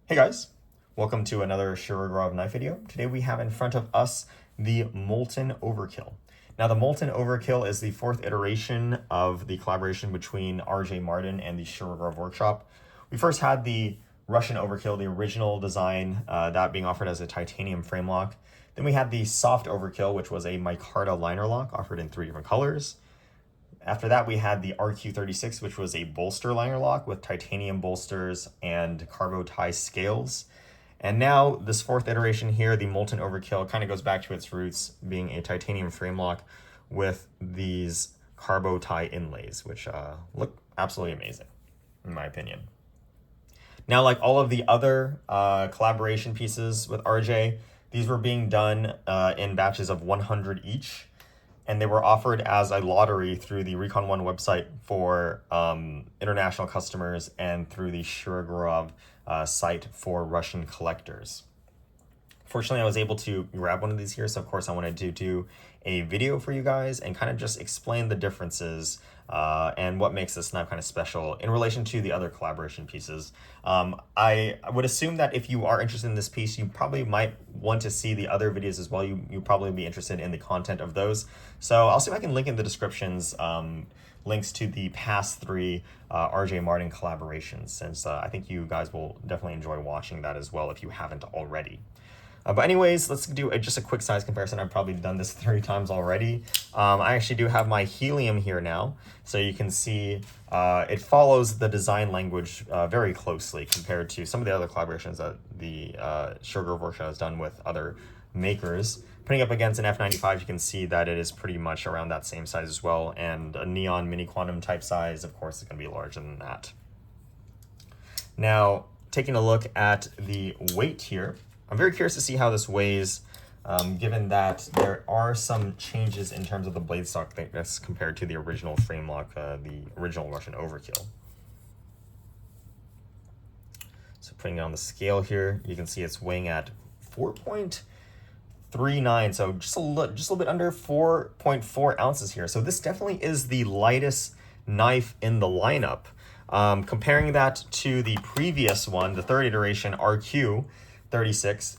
Hey guys, welcome to another Shirogorov knife video. Today we have in front of us the Molten Overkill. Now the Molten Overkill is the fourth iteration of the collaboration between RJ Martin and the Shirogorov workshop. We first had the Russian Overkill, the original design, that being offered as a titanium frame lock. Then we had the Soft Overkill, which was a micarta liner lock offered in 3 different colors. After that, we had the RQ36, which was a bolster liner lock with titanium bolsters and CarboTi scales. And now this fourth iteration here, the Molten Overkill, kind of goes back to its roots being a titanium frame lock with these CarboTi inlays, which look absolutely amazing, in my opinion. Now, like all of the other collaboration pieces with RJ, these were being done in batches of 100 each. And they were offered as a lottery through the Recon One website for international customers and through the Shirogorov site for Russian collectors. Fortunately, I was able to grab one of these here, so of course I wanted to do a video for you guys and kind of just explain the differences and what makes this knife kind of special in relation to the other collaboration pieces. I would assume that if you are interested in this piece, you probably might want to see the other videos as well. You probably be interested in the content of those. So I'll see if I can link in the descriptions links to the past 3 RJ Martin collaborations, since I think you guys will definitely enjoy watching that as well if you haven't already. But anyways, let's do just a quick size comparison. I've probably done this 3 times already. I actually do have my helium here now, so you can see it follows the design language very closely compared to some of the other collaborations that the Shirogorov workshop has done with other makers. Putting up against an F95, you can see that it is pretty much around that same size as well, and a neon mini quantum type size, of course, is going to be larger than that. Now, taking a look at the weight here, I'm very curious to see how this weighs, given that there are some changes in terms of the blade stock thickness compared to the original frame lock, the original Russian Overkill. So putting it on the scale here, you can see it's weighing at 4.39, so just a little bit under 4.4 ounces here. So this definitely is the lightest knife in the lineup. Comparing that to the previous one, the third iteration, RQ36,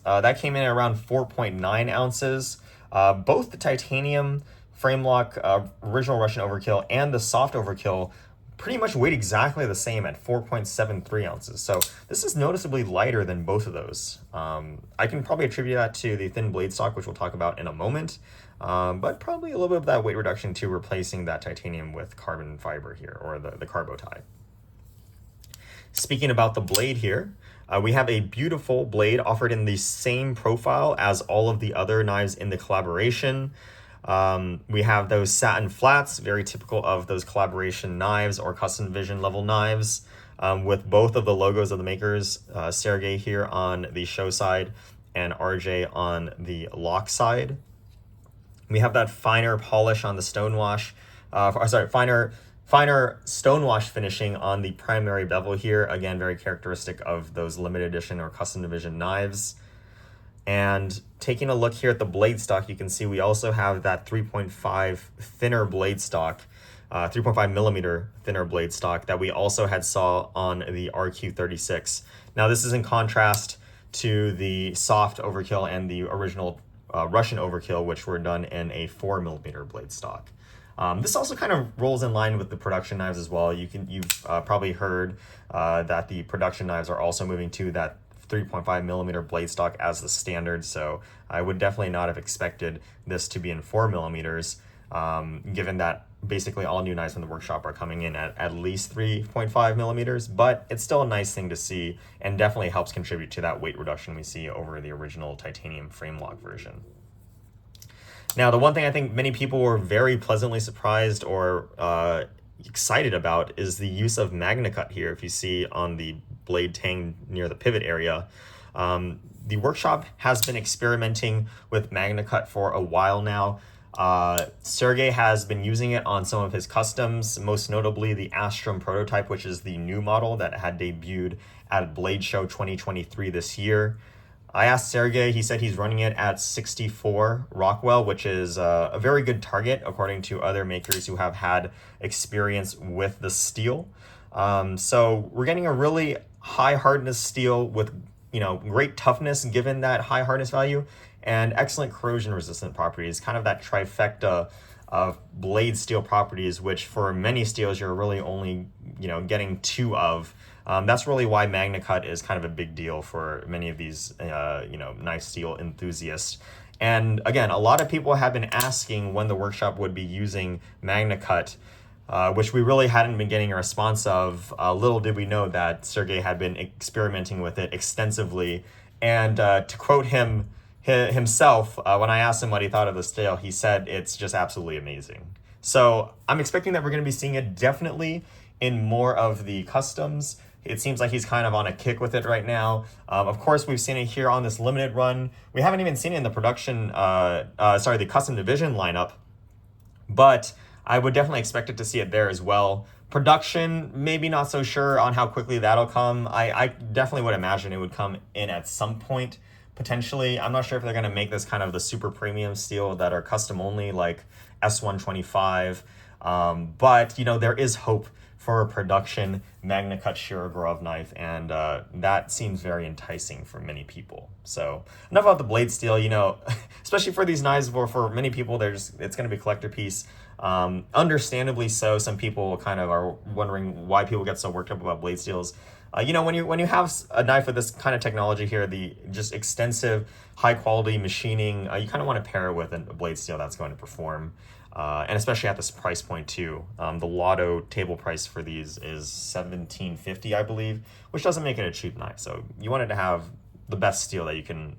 that came in at around 4.9 ounces. Both the titanium frame lock original Russian Overkill and the soft Overkill pretty much weighed exactly the same at 4.73 ounces. So this is noticeably lighter than both of those. I can probably attribute that to the thin blade stock, which we'll talk about in a moment, but probably a little bit of that weight reduction to replacing that titanium with carbon fiber here, or the CarboTi. Speaking about the blade here, we have a beautiful blade offered in the same profile as all of the other knives in the collaboration. We have those satin flats, very typical of those collaboration knives or custom vision level knives, with both of the logos of the makers, Sergey here on the show side and RJ on the lock side. We have that finer polish on the stonewash, finer stonewash finishing on the primary bevel here. Again, very characteristic of those limited edition or custom division knives. And taking a look here at the blade stock, you can see we also have that 3.5 thinner blade stock, 3.5 millimeter thinner blade stock that we also had saw on the RQ36. Now this is in contrast to the soft Overkill and the original Russian Overkill, which were done in a 4 millimeter blade stock. This also kind of rolls in line with the production knives as well. You've probably heard that the production knives are also moving to that 3.5 millimeter blade stock as the standard. So I would definitely not have expected this to be in 4 millimeters, given that basically all new knives from the workshop are coming in at least 3.5 millimeters. But it's still a nice thing to see and definitely helps contribute to that weight reduction we see over the original titanium frame lock version. Now, the one thing I think many people were very pleasantly surprised or excited about is the use of MagnaCut here. If you see on the blade tang near the pivot area, the workshop has been experimenting with MagnaCut for a while now. Sergey has been using it on some of his customs, most notably the Astrum prototype, which is the new model that had debuted at Blade Show 2023 this year. I asked Sergey, he said he's running it at 64 Rockwell, which is a very good target according to other makers who have had experience with the steel. So we're getting a really high hardness steel with great toughness given that high hardness value, and excellent corrosion resistant properties, kind of that trifecta of blade steel properties, which for many steels you're really only getting two of. That's really why MagnaCut is kind of a big deal for many of these knife steel enthusiasts. And again, a lot of people have been asking when the workshop would be using MagnaCut, which we really hadn't been getting a response of. Little did we know that Sergey had been experimenting with it extensively. And to quote himself, when I asked him what he thought of the steel, he said it's just absolutely amazing. So I'm expecting that we're going to be seeing it definitely in more of the customs. It seems like he's kind of on a kick with it right now. Of course, we've seen it here on this limited run. We haven't even seen it in the the custom division lineup, but I would definitely expect it to see it there as well. Production, maybe not so sure on how quickly that'll come. I definitely would imagine it would come in at some point, potentially. I'm not sure if they're going to make this kind of the super premium steel that are custom only, like S125. But, there is hope for a production MagnaCut Shirogorov knife, and that seems very enticing for many people. So enough about the blade steel. Especially for these knives, for many people, it's going to be a collector piece. Understandably so. Some people kind of are wondering why people get so worked up about blade steels. When you have a knife with this kind of technology here, the just extensive high quality machining, you kind of want to pair it with a blade steel that's going to perform. And especially at this price point too. The Lotto table price for these is $17.50, I believe, which doesn't make it a cheap knife. So you wanted to have the best steel that you can,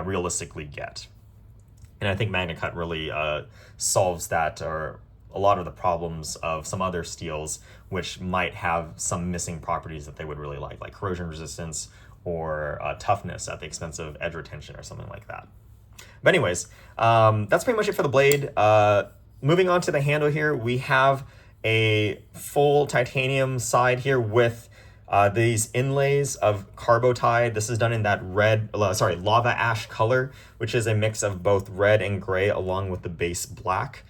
realistically get. And I think MagnaCut really solves that, or a lot of the problems of some other steels, which might have some missing properties that they would really like corrosion resistance or toughness at the expense of edge retention or something like that. But anyways, that's pretty much it for the blade. Moving on to the handle here, we have a full titanium side here with these inlays of CarboTi. This is done in that lava ash color, which is a mix of both red and gray along with the base black.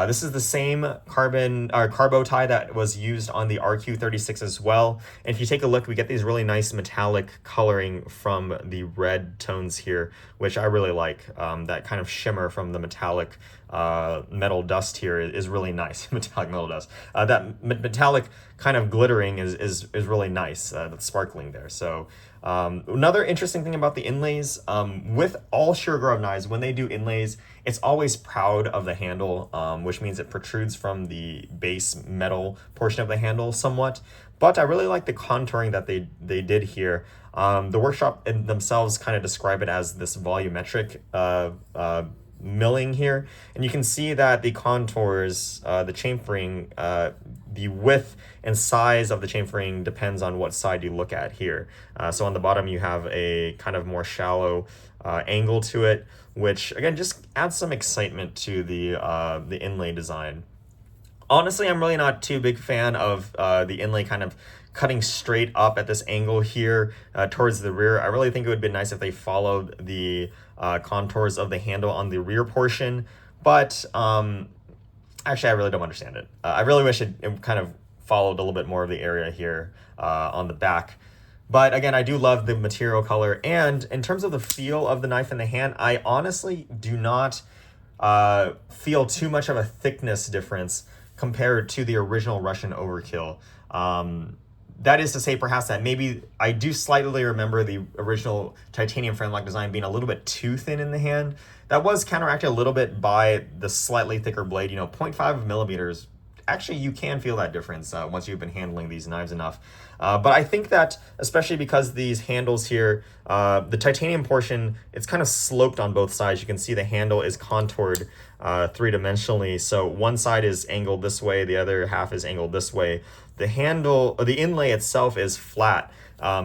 This is the same CarboTi that was used on the RQ36 as well. And if you take a look, we get these really nice metallic coloring from the red tones here, which I really like. That kind of shimmer from the metallic metal dust here is really nice. Metallic metal dust. That metallic kind of glittering is really nice. That's sparkling there. So another interesting thing about the inlays, with all Shirogorov knives, when they do inlays, it's always proud of the handle, which means it protrudes from the base metal portion of the handle somewhat. But I really like the contouring that they did here. The workshop themselves kind of describe it as this volumetric milling here, and you can see that the contours, the chamfering, the width and size of the chamfering depends on what side you look at here. So on the bottom you have a kind of more shallow angle to it, which again just adds some excitement to the inlay design. Honestly, I'm really not too big fan of the inlay kind of cutting straight up at this angle here towards the rear. I really think it would be nice if they followed the contours of the handle on the rear portion, but actually I really don't understand it. I really wish it kind of followed a little bit more of the area here on the back. But again, I do love the material color, and in terms of the feel of the knife in the hand, I honestly do not feel too much of a thickness difference compared to the original Russian Overkill. That is to say, perhaps, that maybe I do slightly remember the original titanium framelock design being a little bit too thin in the hand. That was counteracted a little bit by the slightly thicker blade. 0.5 millimeters. Actually, you can feel that difference once you've been handling these knives enough. But I think that, especially because these handles here, the titanium portion, it's kind of sloped on both sides. You can see the handle is contoured three-dimensionally. So one side is angled this way, the other half is angled this way. The handle, or the inlay itself, is flat.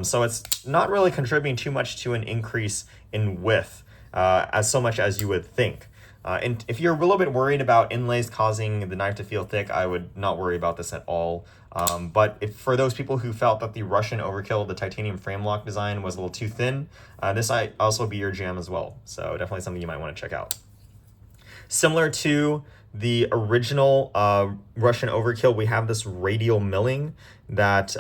So it's not really contributing too much to an increase in width as so much as you would think. And if you're a little bit worried about inlays causing the knife to feel thick, I would not worry about this at all. But for those people who felt that the Russian Overkill, the titanium framelock design, was a little too thin, this might also be your jam as well. So definitely something you might want to check out. Similar to the original Russian Overkill, we have this radial milling that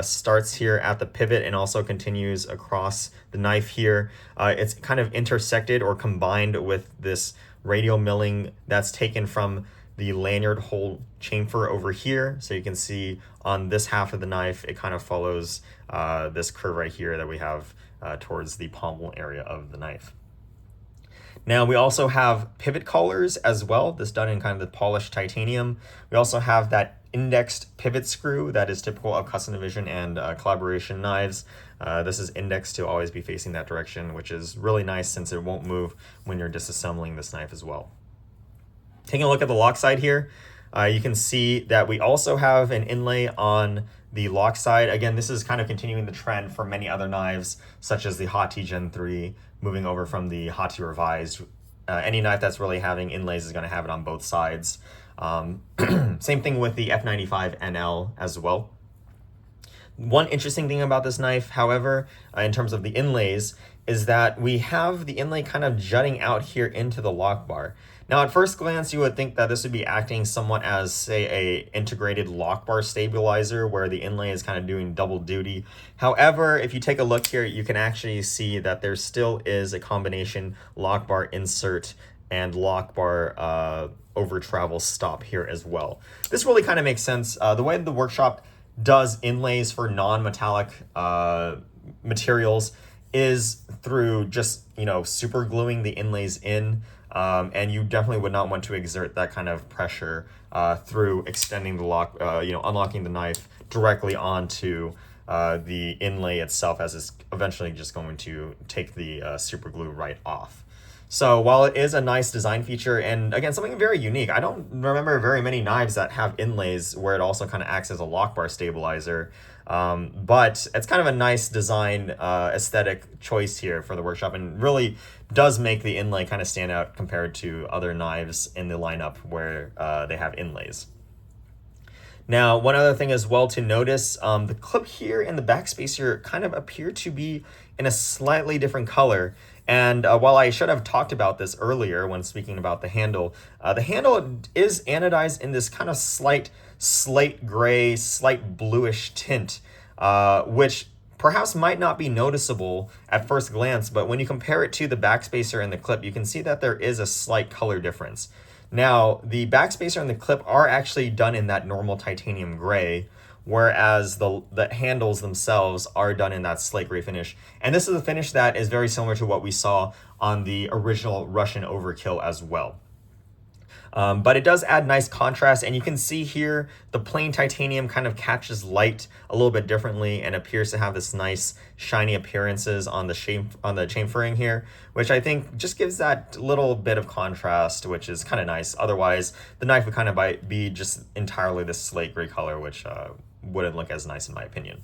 starts here at the pivot and also continues across the knife here. It's kind of intersected or combined with this radial milling that's taken from the lanyard hole chamfer over here. So you can see on this half of the knife, it kind of follows this curve right here that we have towards the pommel area of the knife. Now we also have pivot collars as well, this done in kind of the polished titanium. We also have that indexed pivot screw that is typical of custom division and collaboration knives. This is indexed to always be facing that direction, which is really nice since it won't move when you're disassembling this knife as well. Taking a look at the lock side here, you can see that we also have an inlay on the lock side. Again, this is kind of continuing the trend for many other knives, such as the Hati Gen 3, moving over from the Hati Revised. Any knife that's really having inlays is going to have it on both sides. Same thing with the F95 NL as well. One interesting thing about this knife, however, in terms of the inlays, is that we have the inlay kind of jutting out here into the lock bar. Now, at first glance, you would think that this would be acting somewhat as, say, a integrated lock bar stabilizer where the inlay is kind of doing double duty. However, if you take a look here, you can actually see that there still is a combination lock bar insert and lock bar over travel stop here as well. This really kind of makes sense. The way the workshop does inlays for non-metallic materials is through just, super gluing the inlays in. And you definitely would not want to exert that kind of pressure through extending the lock, unlocking the knife directly onto the inlay itself, as it's eventually just going to take the super glue right off. So while it is a nice design feature, and again, something very unique, I don't remember very many knives that have inlays where it also kind of acts as a lock bar stabilizer. But it's kind of a nice design aesthetic choice here for the workshop, and really does make the inlay kind of stand out compared to other knives in the lineup where they have inlays. Now, one other thing as well to notice, the clip here and the backspacer kind of appear to be in a slightly different color. And while I should have talked about this earlier when speaking about the handle is anodized in this kind of slight slate gray, slight bluish tint, which perhaps might not be noticeable at first glance, but when you compare it to the backspacer and the clip, you can see that there is a slight color difference. Now, the backspacer and the clip are actually done in that normal titanium gray, whereas the handles themselves are done in that slate gray finish. And this is a finish that is very similar to what we saw on the original Russian Overkill as well. But it does add nice contrast, and you can see here the plain titanium kind of catches light a little bit differently and appears to have this nice shiny appearances on the chamfering here, which I think just gives that little bit of contrast, which is kind of nice. Otherwise, the knife would kind of be just entirely this slate gray color, which wouldn't look as nice in my opinion.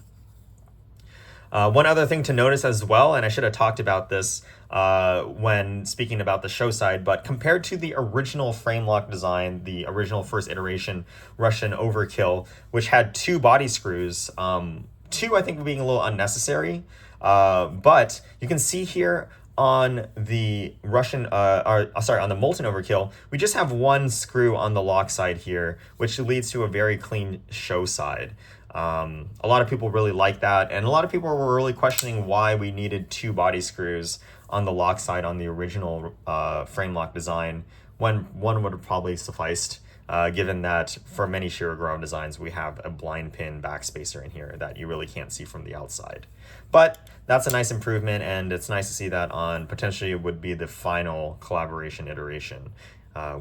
One other thing to notice as well, and I should have talked about this when speaking about the show side, but compared to the original frame lock design, the original first iteration Russian Overkill, which had 2 body screws, 2 I think being a little unnecessary, but you can see here on the on the Molten Overkill, we just have 1 screw on the lock side here, which leads to a very clean show side. A lot of people really like that, and a lot of people were really questioning why we needed 2 body screws on the lock side on the original frame lock design, when 1 would have probably sufficed, given that for many Shirogorov designs we have a blind pin backspacer in here that you really can't see from the outside. But that's a nice improvement, and it's nice to see that on potentially would be the final collaboration iteration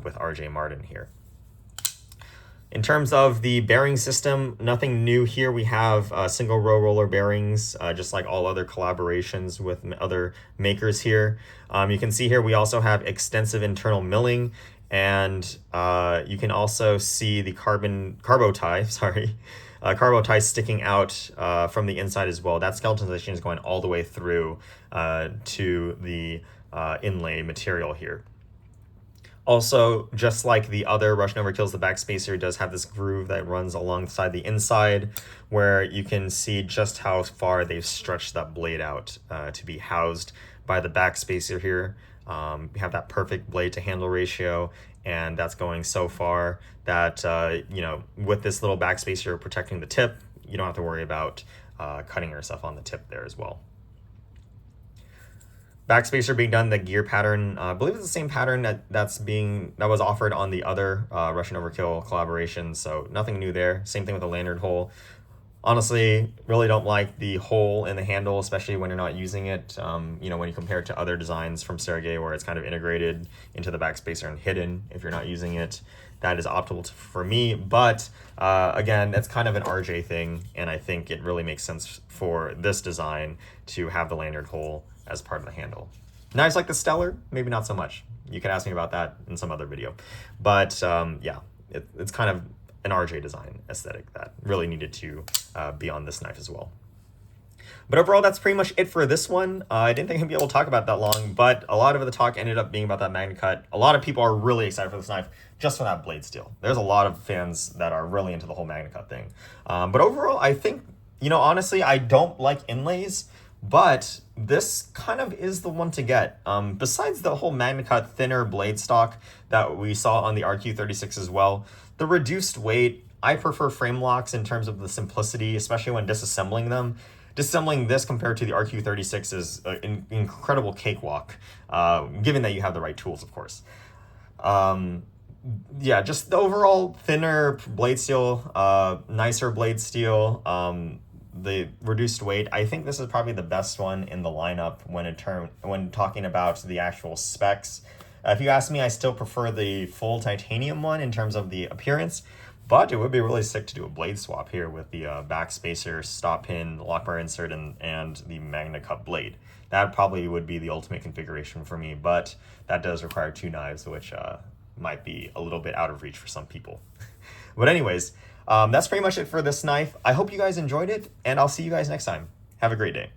with RJ Martin here. In terms of the bearing system, nothing new here. We have single row roller bearings, just like all other collaborations with other makers here. You can see here we also have extensive internal milling, and you can also see the CarboTi, CarboTi sticking out from the inside as well. That skeletonization is going all the way through to the inlay material here. Also, just like the other Russian Overkills, the backspacer does have this groove that runs alongside the inside, where you can see just how far they've stretched that blade out to be housed by the backspacer here. We have that perfect blade to handle ratio, and that's going so far that, you know, with this little backspacer protecting the tip, you don't have to worry about cutting yourself on the tip there as well. Backspacer being done, the gear pattern, I believe it's the same pattern that was offered on the other Russian Overkill collaboration, so nothing new there. Same thing with the lanyard hole. Honestly, really don't like the hole in the handle, especially when you're not using it. You know, when you compare it to other designs from Sergey where it's kind of integrated into the backspacer and hidden if you're not using it. That is optimal for me, but again, it's kind of an RJ thing, and I think it really makes sense for this design to have the lanyard hole as part of the handle. Knives like the Stellar, maybe not so much. You can ask me about that in some other video. But yeah, it's kind of an RJ design aesthetic that really needed to be on this knife as well. But overall, that's pretty much it for this one. I didn't think I'd be able to talk about that long, but a lot of the talk ended up being about that MagnaCut. A lot of people are really excited for this knife just for that blade steel. There's a lot of fans that are really into the whole MagnaCut thing. But overall, I think, you know, honestly, I don't like inlays, but this kind of is the one to get. Besides the whole MagnaCut thinner blade stock that we saw on the RQ36 as well, the reduced weight, I prefer frame locks in terms of the simplicity, especially when disassembling them. Disassembling this compared to the RQ36 is an incredible cakewalk, given that you have the right tools, of course. Yeah, just the overall thinner blade steel, nicer blade steel, the reduced weight. I think this is probably the best one in the lineup when talking about the actual specs. If you ask me, I still prefer the full titanium one in terms of the appearance, but it would be really sick to do a blade swap here with the backspacer, stop pin, lock bar insert, and the MagnaCut blade. That probably would be the ultimate configuration for me, but that does require two knives, which might be a little bit out of reach for some people. But anyways, that's pretty much it for this knife. I hope you guys enjoyed it, and I'll see you guys next time. Have a great day.